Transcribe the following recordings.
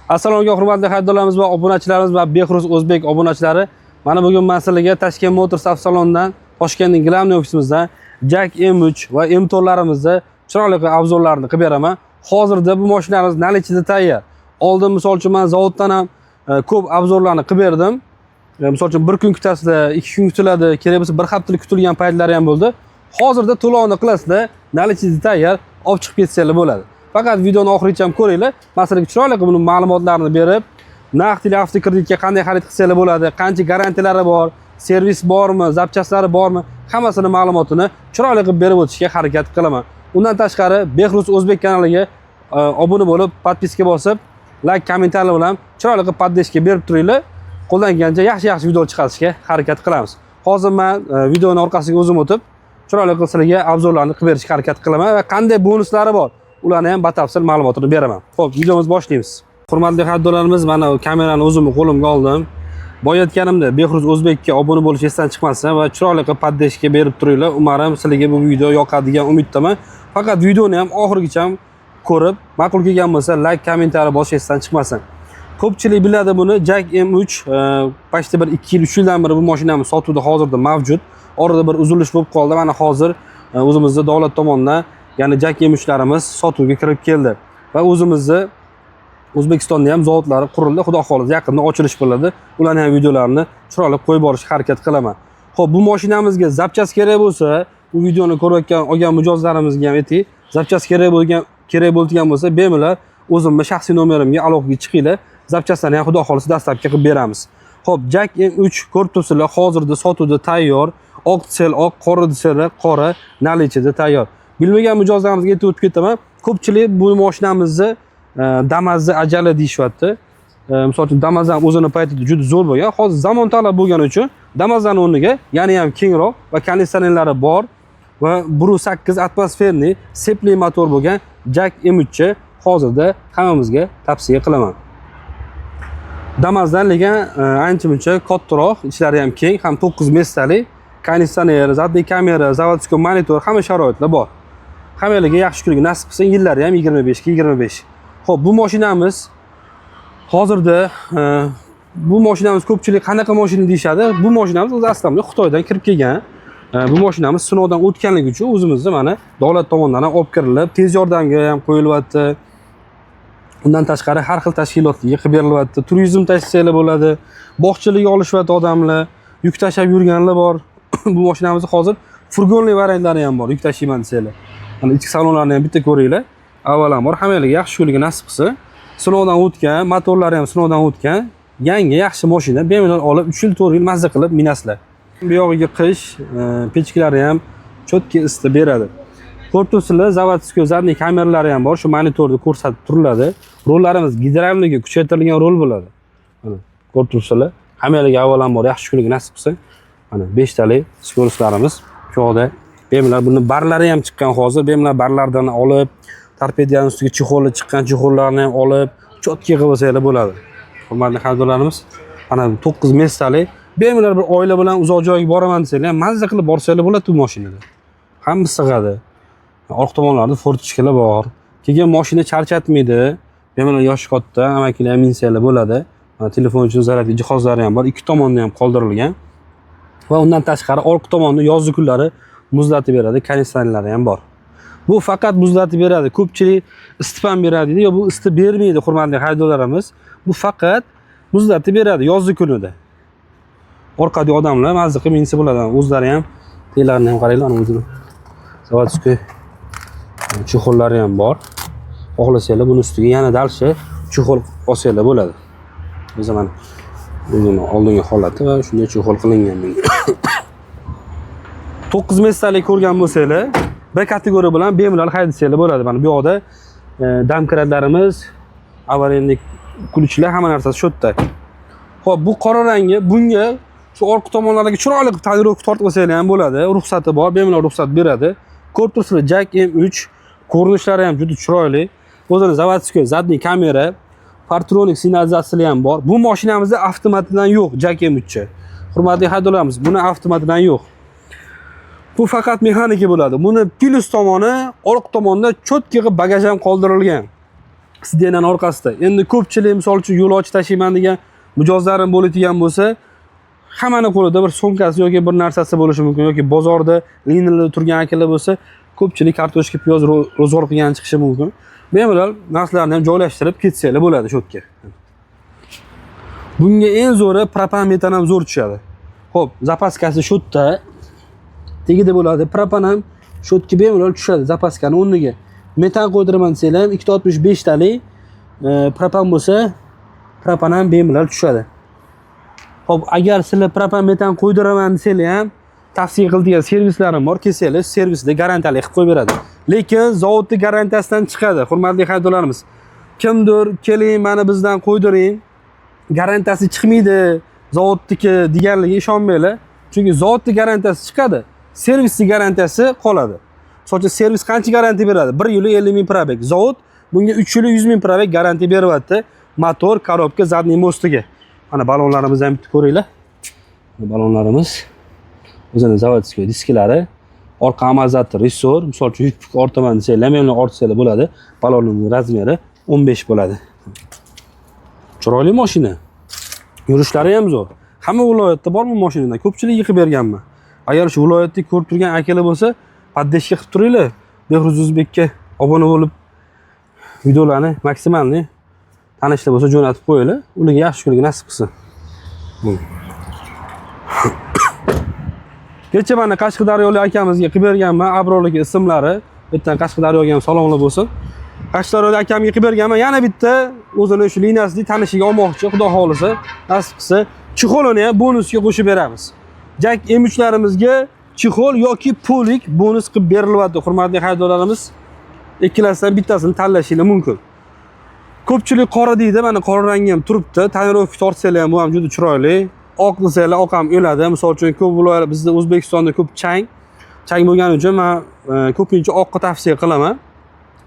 Assalomu alaykum hurmatli xaridorlarimiz va obunachilarimiz va Behruz O'zbek obunachilari. Mana bugun men sizlarga Toshkent Motors avtosalonidan, Toshkentning Glavniy ofisimizdan Jak M3 va M4larimizni chiroyli obzorlarini qilib beraman. Hozirda bu mashinamiz nalichida tayyor. Oldin misol uchun men zavoddan ham ko'p obzorlarni qilib berdim. Misol uchun 1 kun kutasizlar, 2 kun kutiladi, kerak bo'lsa 1 haftalik kutilgan paytlari ham bo'ldi. Hozirda to'lovni qilasizlar, nalichida tayyor, olib chiqib ketsanglar bo'ladi. Faqat videoni oxirigacha ham ko'ringlar. Masalan, chiroyli qilib buni ma'lumotlarini berib, naqdli avtokreditga qanday xarid qilsanglar bo'ladi, qancha garantiyalari bor, servis bormi, zapchastlari bormi, hammasini ma'lumotini chiroyli qilib berib o'tishga harakat qilaman. Undan tashqari, Behruz O'zbek kanaliga obuna bo'lib, podpiska bosib, like, kommentariy bilan chiroyli qilib poddeşka berib turinglar. Qo'ldan kelgancha yaxshi video chiqarishga harakat qilamiz. Hozir men videoning orqasiga o'zim o'tib, chiroyli qilib sizlarga obzorlarni qilib berishga harakat qilaman va qanday bonuslari bor, ularni ham batafsil ma'lumotini beraman. Xo'p, videomizni boshlaymiz. Hurmatli xaridorlarimiz, mana kamerani o'zim qo'limga oldim. Boya aytganimda Behruz O'zbekka obuna bo'lish esdan chiqmasin va chiroyli qilib poddeşka berib turinglar. Umarim sizlarga bu video yoqadigan umiddaman. Faqat videoni ham oxirigacha ko'rib, ma'qul kelgan bo'lsa, like, kommentariy bosish esdan chiqmasin. Ko'pchilik biladi buni. Jak M3 pashti bir 2 yil, 3 yildan beri bu mashinamiz sotuvda hozirda mavjud. Orada bir uzilish bo'lib qoldi. Mana hozir o'zimizda davlat tomonidan, ya'ni Jak M3larimiz sotuvga kirib keldi va o'zimizda O'zbekistonda ham zavodlari qurildi. Xudo xolisa yaqinda ochilish bo'ladi. Ularning ham videolarini chiroyli qo'yib borishga harakat qilaman. Xo'p, bu mashinamizga zapchas kerak bo'lsa, bu videoni ko'rayotgan olgan mijozlarimizga ham ayting, zapchas kerak bo'lgan bo'lsa, bemalol o'zimning shaxsiy nomerimga aloqaga chiqinglar. Zapchaslarni ham xudo xolisa dastlabki qilib beramiz. Xo'p, Jak M3 ko'rib turibsizlar, hozirda sotuvda tayyor. Oq sel, oq, qora desanglar, qora, nalichida tayyor. Bilmagan mijozlarimizga aytib o'tib ketaman. Ko'pchilik bu mashinamizni Damazda ajali deyishyapti. Misol uchun Damaz ham o'zini paytida juda zo'r bo'lgan. Hozir zamon talab bo'lgani uchun Damazning o'rniga yana ham kengroq va konditsionerlari bor va 1.8 atmosferli sepli motor bo'lgan Jak M3 hozirda hammamizga tavsiya qilaman. Damazdan lekin ancha-muncha kattaroq, ichlari ham keng, ham 9 mestali, konditsioner, zadniy kamera, zavodskiy monitor, hamma sharoitlar bor. Hammalarga yaxshi kunga nasib qilsa, yillari ham 25 ga 25. Xo'p, bu mashinamiz hozirda bu mashinamiz ko'pchilik qanaqa mashina deyshadi. Bu mashinamiz o'zi aslida Xitoydan kirib kelgan. Bu mashinamiz sinovdan o'tganligi uchun o'zimizda mana davlat tomonidan ham olib kirilib, tez yordamga ham qo'yilyapti. Undan tashqari har xil tashkilotlarga qilib berilyapti. Turizm tashkilotlar bo'ladi, bog'chilikka olishyapti odamlar, yuk tashab yurganlar bor. Bu mashinamiz hozir furgonli variantlari ham bor, yuk tashiyman desanglar. Mana ichki salonlarni ham bitta ko'ringlar. Avvalambor hammalarga yaxshi yo'liga nasib qilsa, sinovdan o'tgan, motorlari ham sinovdan o'tgan, yangi yaxshi mashina bemalol olib 3 yil 4 yil mazza qilib minasizlar. Bu yog'iga qish, pechkalari ham chotki isitib beradi. Ko'rib turibsizlar, zavodskiy zadniy kameralari ham bor, shu monitorda ko'rsatib turiladi. Rollarimiz gidravligi kuchaytirilgan rol bo'ladi. Mana ko'rib turibsizlar, hammalarga avvalambor yaxshi yo'liga nasib qilsa, mana 5 talik skorosklarimiz shu yerda. Bemalol buni barlari ham chiqqan hozir, bemalol barlardan olib, torpedaning ustiga chexoli chiqqan chexollarni ham olib, chotki qilib olsanglar bo'ladi. Hurmatli xaridorlarimiz, mana 9 mestali, bemalol bir oila bilan uzoq joyga boraman desanglar, mazza qilib borsanglar bo'ladi bu mashinada. Hamma sig'adi. Orqa tomonlarda fortichkalar bor. Keyin mashina charchatmaydi. Bemalol yoshi katta amakilar ham minsanglar bo'ladi. Telefon uchun zaryadli jihozlari ham bor. Ikki tomonda ham qoldirilgan. Va undan tashqari orqa tomonda yozgi kunlari muzlatib beradi, konditsionerlari ham bor. Bu faqat muzlatib beradi. Ko'pchilik isitib ham beradi deydi. Yo, bu isitib bermaydi, hurmatli xaridorlarimiz. Bu faqat muzlatib beradi yozgi kunida. Orqada odamlar mazza qilib minsa bo'ladi. O'zlari ham telarini ham qaranglar, o'zini. Zavodskiy chexollari ham bor. Xohlasanglar buni ustiga yana dalsha chexol olsanglar bo'ladi. Biz mana buni oldingi holati va shunday chexol qilingan bunga. 9 mestalik ko'rgan bo'lsanglar, B kategoriya bilan bemalol haydasanglar bo'ladi. Mana bu yoqda damkratlarimiz, avariyalik kulchilar, hamma narsasi shu yerda. Xo'p, bu qora rangi, bunga shu orqa tomonlariga chiroyli qilib tonirovka tortib olsanglar ham bo'ladi. Ruxsati bor, bemalol ruxsat beradi. Ko'rib turibsizlar, Jak M3 ko'rinishlari ham juda chiroyli. O'zini zavodskiy zadniy kamera, Partronik signalizatsiyasi ham bor. Bu mashinamizda avtomatidan yo'q, Jak M3. Hurmatli xaridorlarimiz, buni avtomatidan yo'q. Bu faqat mexanika bo'ladi. Buni plus tomoni, orqa tomonda chotki qilib bagaj ham qoldirilgan. sidenaning orqasida. Endi ko'pchilik misol uchun yo'l ochib tashiyman degan mijozlarim bo'ladigan bo'lsa, hammani qo'lida bir sumkasi yoki bir narsasi bo'lishi mumkin yoki bozorda liniyada turgan akalar bo'lsa, ko'pchilik kartoshka, piyoz ro'zg'or qilgan chiqishi mumkin. Bemalol narsalarni ham joylashtirib ketsanglar bo'ladi shu yerga. Bunga eng zo'ri propan metan ham zo'r tushadi. Xo'p, zapaskasi shu yerda tegida bo'ladi. Propan ham shu yerga bemalol tushadi zapaskani o'rniga. Metan qo'ydiraman desanglar ham 265 talik propan bo'lsa, propan ham bemalol tushadi. Xo'p, agar sizlar propan metan qo'ydiraman desanglar ham tavsiya qiladigan servislarim bor. Kelsanglar, servisda garantiyali qilib qo'yib beradi. Lekin zavodning garantiyasidan chiqadi, hurmatli haydovchilarimiz. Kimdir, keling, mana bizdan qo'ydiring, garantiyasi chiqmaydi, zavoddiki deganligiga ishonmanglar. Chunki zavodning garantiyasi chiqadi, servisning garantiyasi qoladi. So'chcha servis qancha garantiya beradi? 1 yil 50 ming probeg. Zavod bunga 3 yil 100 ming probeg garantiya beryapti. Motor, korobka, zadniy mostiga. Mana balonlarimizni ham bitta ko'ringlar. Balonlarimiz o'zini zavodskiy disklari, orqa amortizator, ressor, misol uchun yuk ortaman desanglar, men ortsalar bo'ladi. Balonning razmeri 15 bo'ladi. Chiroyli mashina. Yurishlari ham zo'r. Hamma viloyatda bor bu mashinadan. Ko'pchilik yig'ib berganman. Agar shu viloyatda ko'rib turgan akalar bo'lsa, poddeshga qilib turinglar. Behruz O'zbekka obuna bo'lib videolarni maksimalni tanishlar bo'lsa jo'natib qo'yinglar. Ularga yaxshi kunlik nasib qilsin. Kecha mana Qashqadaryolik akamizga qilib berganman, Abrorlik ismlari. Bittadan Qashqadaryoga ham salomlar bo'lsin. Qashqadaryolik akamga qilib berganman. Yana bitta o'zini shu liniyasida tanishiga olmoqchi, xudo xolisa, nasib qilsa, chixolini ham bonusga qo'shib beramiz. Jak M3larimizga chixol yoki polik bonus qilib berilyapti, hurmatli haydovchilarimiz. Ikkilasidan bittasini tanlashingiz mumkin. Ko'pchilik qora deydi, mana qora rangi ham turibdi. Tonirovka tortsalar ham bu ham juda chiroyli. Oq desanglar oq ham o'ladi. Misol uchun ko'p viloyatlar bizda O'zbekistonda ko'p chang bo'lgani uchun men ko'pincha oqqa tavsiya qilaman.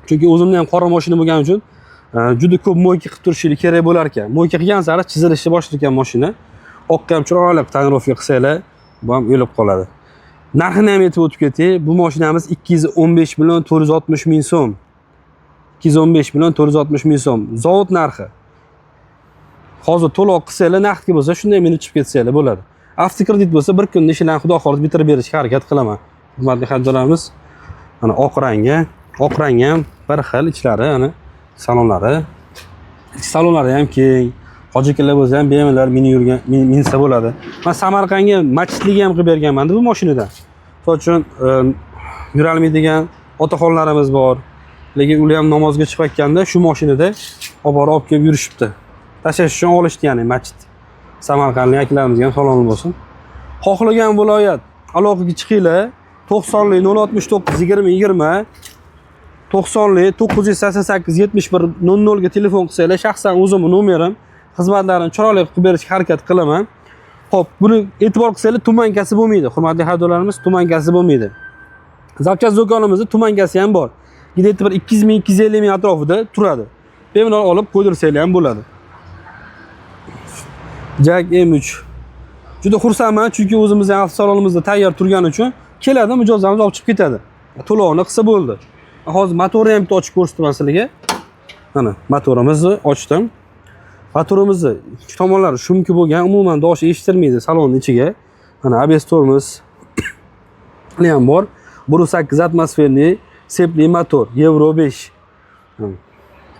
Chunki o'zimda ham qora mashina bo'lgani uchun juda ko'p mo'yka qilib turishingiz kerak bo'lar ekan. Mo'yka qilgan sari chizilishni boshlayotgan mashina. Oqqa ham chiroyli tonirovka qilsanglar, bu ham o'lib qoladi. Narxini ham aytib o'tib ketay. Bu mashinamiz 215 million 460 ming so'm. 215 million 460 ming so'm. Zavod narxi. Hozir to'liq qilsanglar, naqdga bo'lsa, shunday meni chiqib ketsanglar bo'ladi. Avtokredit bo'lsa, bir kunda ishlarni xudo xolis bitirib berishga harakat qilaman. Hurmatli haydovchilarimiz, mana oq rangi ham bir xil ichlari, ana salonlari. Salonlari ham keng. Hojikalar bo'lsa ham bemalol minsa bo'ladi. Men Samarqandga masjidlik ham qilib berganman bu mashinadan. Misol uchun yurolmaydigan otaxonlarimiz bor. Lekin ular ham namozga chiqayotganda shu mashinada olib kelib yurishibdi. Tashlash uchun olishdi, ya'ni masjid. Samarqandlik akalarimizga ham salom bo'lsin. Xohlagan viloyat aloqaga chiqinglar. 90lik 069 20 20 90lik 988 71 00 ga telefon qilsanglar, shaxsan o'zimning nomerim, xizmatlarini chiroyli qilib berishga harakat qilaman. Xo'p, buni e'tibor qilsanglar, tumankasi bo'lmaydi. Hurmatli haydovchilarimiz, tumankasi bo'lmaydi. Zapchast do'konimizda tumankasi ham bor. Gidetda bir 200 ming 250 ming atrofida turadi. Bemalol olib qo'ydirsanglar ham bo'ladi. Jak M3. Juda xursandman, chunki o'zimizning avtosalonimizda tayyor turgani uchun keladi, mijozlarimiz olib chiqib ketadi. To'lovni qilsa bo'ldi. Hozir motorni ham bitta ochib ko'rsataman sizlarga. Mana motorimizni ochdim. Motorimizni ikki tomonlari shumki bo'lgan, umuman tovush eshitilmaydi salonning ichiga. Mana ABS tormoz ham bor. 1.8 atmosferli sepli motor, Euro 5.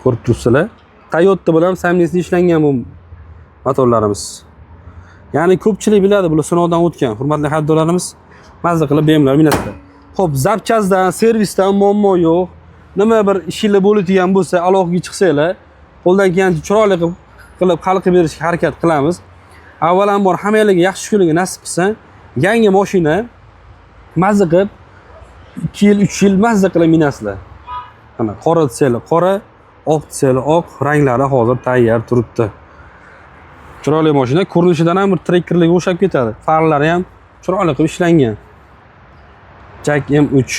Ko'rib turibsizlar. Toyota bilan samimiyatli ishlangan bu motorlarimiz. Ya'ni ko'pchilik biladi, bular sinovdan o'tgan. Hurmatli haydovchilarimiz, mazza qilib bemalol minasizlar. Xo'p, zapchastdan, servisdan muammo yo'q. Nima bir ishinglar bo'ladigan bo'lsa, aloqaga chiqsanglar, qo'ldan kelgancha chiroyli qilib hal qilib berishga harakat qilamiz. Avvalambor hammalarga yaxshi kunligi nasib qilsin. Yangi mashina mazza qilib 2 yil, 3 yil mazza qilib minasizlar. Mana qora desanglar qora, oq desanglar oq, ranglari hozir tayyor turibdi. Chiroyli mashina, ko'rinishidan ham bir trekkerlarga o'xshab ketadi. Farlari ham chiroyli qilib ishlangan. Jak M3.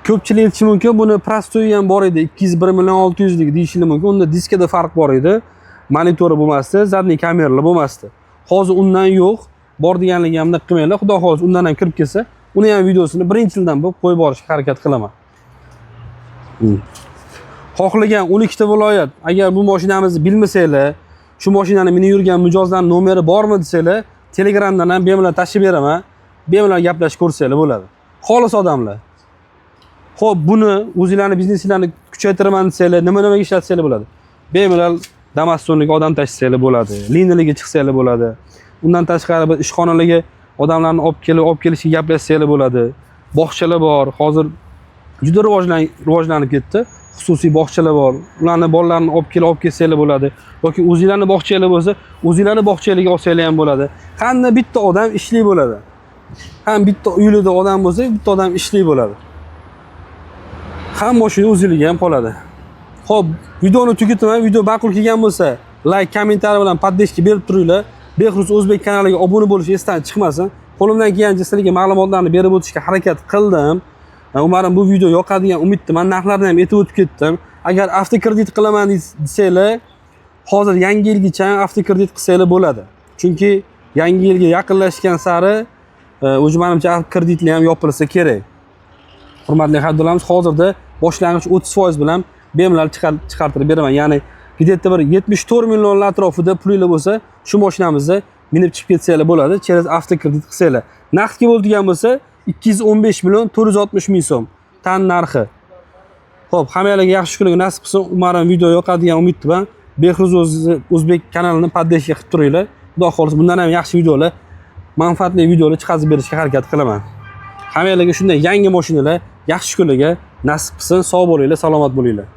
Ko'pchilik aytishi mumkin, buni prostoyi ham bor edi, 201 million 600 lik deyishinglar mumkin. Unda diskada farq bor edi. Monitori bo'lmasdi, zadniy kameralar bo'lmasdi. Hozir undan yo'q. Bor deganligi ham qilmanglar. Xudo xolis undan ham kirib kelsa, uni ham videosini birinchidan bo'lib qo'yib borishga harakat qilaman. xohlagan 12 ta viloyat agar bu mashinamizni bilmasanglar, shu mashinani minib yurgan mijozlarning nomeri bormi desanglar, Telegramdan ham bemalol tashib beraman. Bemalol gaplashib ko'rsanglar bo'ladi. Xolis odamlar. Xo'p, buni o'zingizlarning biznesinglarni kuchaytiraman desanglar, nima ishlatsanglar bo'ladi. Bemalol Damastonlik odam tashsanglar bo'ladi. Liniyaliga chiqsanglar bo'ladi. Undan tashqari bir ishxonalarga odamlarni olib kelishga gaplashsanglar bo'ladi. Bog'chalar bor. Hozir juda rivojlanib ketdi. Xususiy bog'chalar bor. Ularni bolalarini olib kelsanglar bo'ladi. yoki o'zingizlarning bog'changlar bo'lsa, o'zingizlarning bog'changlarga olsanglar ham bo'ladi. Qanday bitta odam ishli bo'ladi. Ham bitta uyida odam bo'lsa, bitta odam ishli bo'ladi. Hamma shuni o'zingizga ham qoladi. Xo'p, videoni tugataman. Video ma'qul kelgan bo'lsa, like, kommentariy bilan podдержка berib turinglar. Behruz O'zbek kanaliga obuna bo'lish esdan chiqmasin. Qo'limdan kelgancha sizlarga ma'lumotlarni berib o'tishga harakat qildim. Umarim bu video yoqadigan umiddaman. Narxlarni ham aytib o'tib ketdim. Agar avtokredit qilaman desanglar, hozir yangi yilgacha avtokredit qilsanglar bo'ladi. Chunki yangi yilga yaqinlashgan sari o'zi menimcha kreditlar ham yopilsa kerak. Hurmatli xaridorlarimiz, hozirda boshlang'ich 30% bilan bemalol chiqartirib beraman. Ya'ni kreditda bir 74 million atrofida pulinglar bo'lsa, shu mashinamizni minib chiqib ketsanglar bo'ladi. Через avtokredit qilsanglar. Naqdga bo'ladigan bo'lsa 215 million 460 ming so'm tan narxi. Xo'p, hammalarga yaxshi kunlar nasib qilsin. Umarim video yoqadigan umiddaman. Behruz O'zbek kanalini podдержка qilib turinglar. Xudo xolisa bundan ham yaxshi videolar, manfaatli videolar chiqarib berishga harakat qilaman. Hammalarga shunday yangi mashinalar, yaxshi kunlarga nasib qilsin. Sog' bo'linglar, salomat bo'linglar.